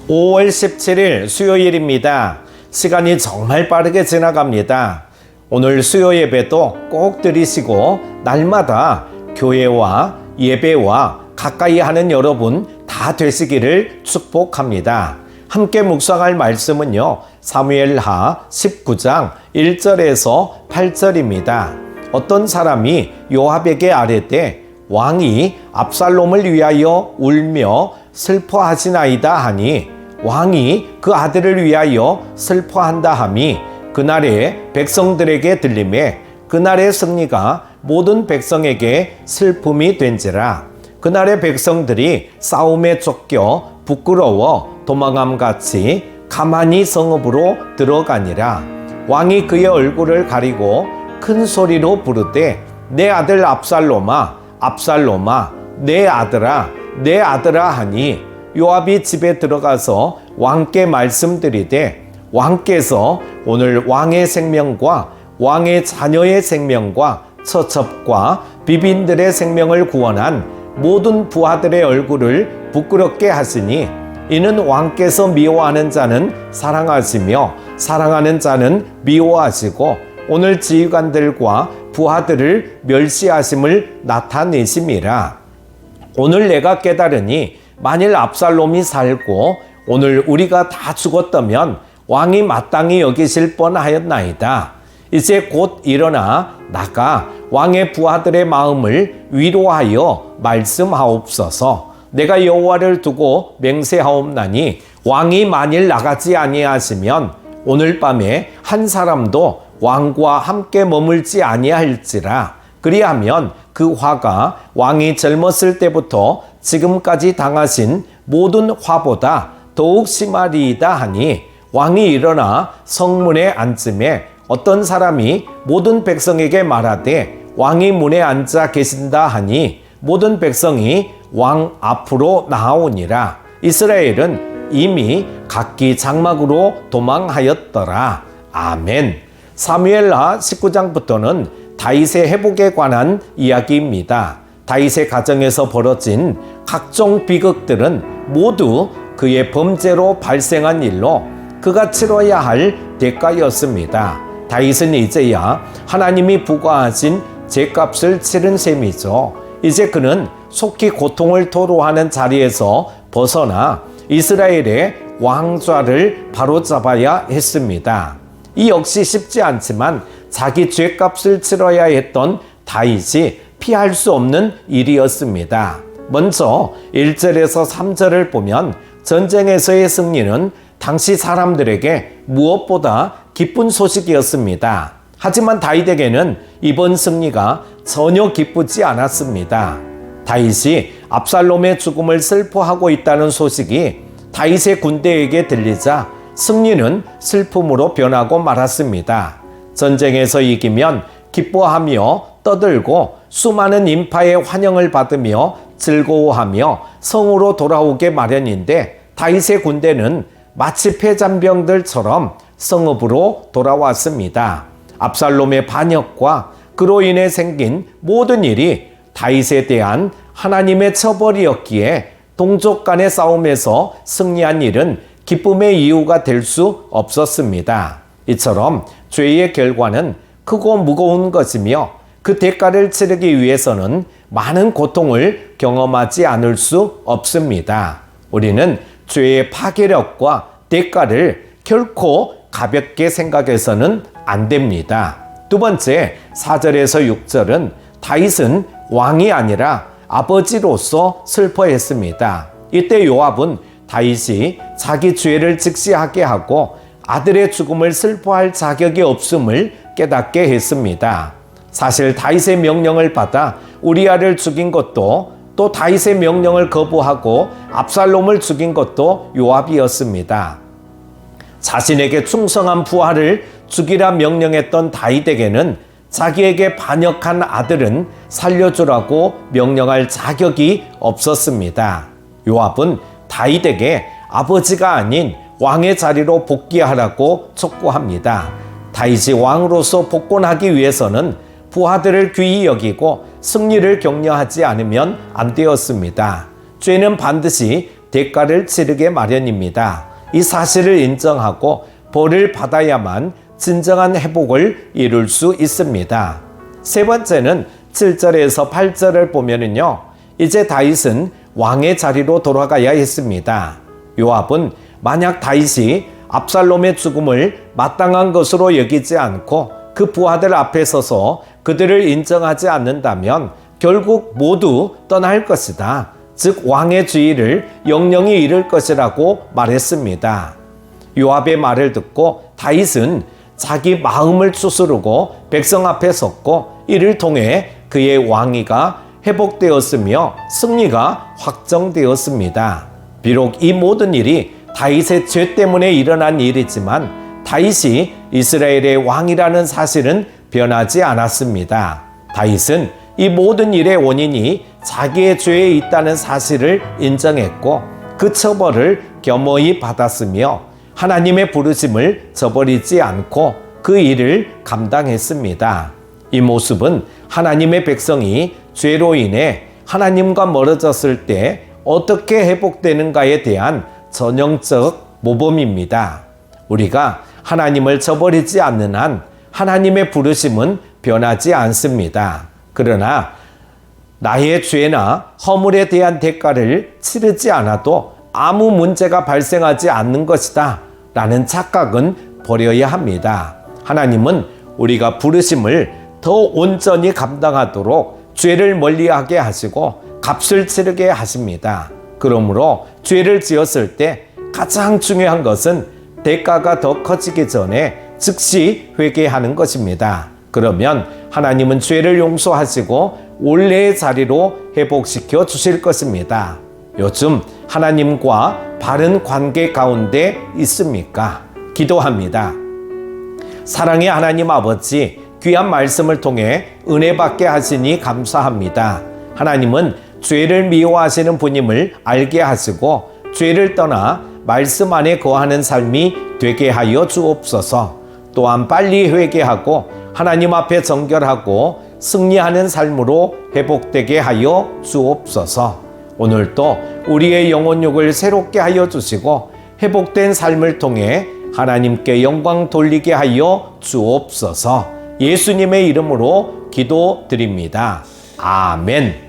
5월 17일 수요일입니다. 시간이 정말 빠르게 지나갑니다. 오늘 수요 예배도 꼭 드리시고 날마다 교회와 예배와 가까이 하는 여러분 다 되시기를 축복합니다. 함께 묵상할 말씀은요, 사무엘하 19장 1절에서 8절입니다. 어떤 사람이 요압에게 아뢰되 왕이 압살롬을 위하여 울며 슬퍼하시나이다 하니 왕이 그 아들을 위하여 슬퍼한다 함이 그날의 백성들에게 들리매 그날의 승리가 모든 백성에게 슬픔이 된지라. 그날의 백성들이 싸움에 쫓겨 부끄러워 도망함같이 가만히 성읍으로 들어가니라. 왕이 그의 얼굴을 가리고 큰 소리로 부르되 내 아들 압살롬아 압살롬아 내 아들아 내 아들아 하니 요압이 집에 들어가서 왕께 말씀드리되 왕께서 오늘 왕의 생명과 왕의 자녀의 생명과 처첩과 비빈들의 생명을 구원한 모든 부하들의 얼굴을 부끄럽게 하시니 이는 왕께서 미워하는 자는 사랑하시며 사랑하는 자는 미워하시고 오늘 지휘관들과 부하들을 멸시하심을 나타내심이라. 오늘 내가 깨달으니 만일 압살롬이 살고 오늘 우리가 다 죽었다면 왕이 마땅히 여기실 뻔하였나이다. 이제 곧 일어나 나가 왕의 부하들의 마음을 위로하여 말씀하옵소서. 내가 여호와를 두고 맹세하옵나니 왕이 만일 나가지 아니하시면 오늘 밤에 한 사람도 왕과 함께 머물지 아니할지라. 그리하면 그 화가 왕이 젊었을 때부터 지금까지 당하신 모든 화보다 더욱 심하리이다 하니 왕이 일어나 성문에 앉음에 어떤 사람이 모든 백성에게 말하되 왕이 문에 앉아 계신다 하니 모든 백성이 왕 앞으로 나아오니라. 이스라엘은 이미 각기 장막으로 도망하였더라. 아멘. 사무엘하 19장부터는 다윗의 회복에 관한 이야기입니다. 다윗의 가정에서 벌어진 각종 비극들은 모두 그의 범죄로 발생한 일로 그가 치러야 할 대가였습니다. 다윗은 이제야 하나님이 부과하신 죄값을 치른 셈이죠. 이제 그는 속히 고통을 토로하는 자리에서 벗어나 이스라엘의 왕좌를 바로잡아야 했습니다. 이 역시 쉽지 않지만 자기 죄값을 치러야 했던 다윗이 피할 수 없는 일이었습니다. 먼저 1절에서 3절을 보면 전쟁에서의 승리는 당시 사람들에게 무엇보다 기쁜 소식이었습니다. 하지만 다윗에게는 이번 승리가 전혀 기쁘지 않았습니다. 다윗이 압살롬의 죽음을 슬퍼하고 있다는 소식이 다윗의 군대에게 들리자 승리는 슬픔으로 변하고 말았습니다. 전쟁에서 이기면 기뻐하며 떠들고 수많은 인파의 환영을 받으며 즐거워하며 성으로 돌아오게 마련인데 다윗의 군대는 마치 패잔병들처럼 성읍으로 돌아왔습니다. 압살롬의 반역과 그로 인해 생긴 모든 일이 다윗에 대한 하나님의 처벌이었기에 동족 간의 싸움에서 승리한 일은 기쁨의 이유가 될 수 없었습니다. 이처럼 죄의 결과는 크고 무거운 것이며 그 대가를 치르기 위해서는 많은 고통을 경험하지 않을 수 없습니다. 우리는 죄의 파괴력과 대가를 결코 가볍게 생각해서는 안 됩니다. 두 번째, 4절에서 6절은 다윗은 왕이 아니라 아버지로서 슬퍼했습니다. 이때 요압은 다윗이 자기 죄를 직시하게 하고 아들의 죽음을 슬퍼할 자격이 없음을 깨닫게 했습니다. 사실 다윗의 명령을 받아 우리아를 죽인 것도 또 다윗의 명령을 거부하고 압살롬을 죽인 것도 요압이었습니다. 자신에게 충성한 부하를 죽이라 명령했던 다윗에게는 자기에게 반역한 아들은 살려주라고 명령할 자격이 없었습니다. 요압은 다윗에게 아버지가 아닌 왕의 자리로 복귀하라고 촉구합니다. 다윗이 왕으로서 복권하기 위해서는 부하들을 귀히 여기고 승리를 격려하지 않으면 안 되었습니다. 죄는 반드시 대가를 치르게 마련입니다. 이 사실을 인정하고 벌을 받아야만 진정한 회복을 이룰 수 있습니다. 세 번째는 7절에서 8절을 보면은요, 이제 다윗은 왕의 자리로 돌아가야 했습니다. 요압은 만약 다윗이 압살롬의 죽음을 마땅한 것으로 여기지 않고 그 부하들 앞에 서서 그들을 인정하지 않는다면 결국 모두 떠날 것이다. 즉 왕의 지위를 영영히 잃을 것이라고 말했습니다. 요압의 말을 듣고 다윗은 자기 마음을 추스르고 백성 앞에 섰고 이를 통해 그의 왕위가 회복되었으며 승리가 확정되었습니다. 비록 이 모든 일이 다윗의 죄 때문에 일어난 일이지만 다윗이 이스라엘의 왕이라는 사실은 변하지 않았습니다. 다윗은 이 모든 일의 원인이 자기의 죄에 있다는 사실을 인정했고 그 처벌을 겸허히 받았으며 하나님의 부르심을 저버리지 않고 그 일을 감당했습니다. 이 모습은 하나님의 백성이 죄로 인해 하나님과 멀어졌을 때 어떻게 회복되는가에 대한 전형적 모범입니다. 우리가 하나님을 저버리지 않는 한 하나님의 부르심은 변하지 않습니다. 그러나 나의 죄나 허물에 대한 대가를 치르지 않아도 아무 문제가 발생하지 않는 것이다 라는 착각은 버려야 합니다. 하나님은 우리가 부르심을 더 온전히 감당하도록 죄를 멀리하게 하시고 값을 치르게 하십니다. 그러므로 죄를 지었을 때 가장 중요한 것은 대가가 더 커지기 전에 즉시 회개하는 것입니다. 그러면 하나님은 죄를 용서하시고 원래의 자리로 회복시켜 주실 것입니다. 요즘 하나님과 바른 관계 가운데 있습니까? 기도합니다. 사랑의 하나님 아버지, 귀한 말씀을 통해 은혜 받게 하시니 감사합니다. 하나님은 죄를 미워하시는 분임을 알게 하시고 죄를 떠나 말씀 안에 거하는 삶이 되게 하여 주옵소서. 또한 빨리 회개하고 하나님 앞에 정결하고 승리하는 삶으로 회복되게 하여 주옵소서. 오늘도 우리의 영혼육을 새롭게 하여 주시고 회복된 삶을 통해 하나님께 영광 돌리게 하여 주옵소서. 예수님의 이름으로 기도드립니다. 아멘.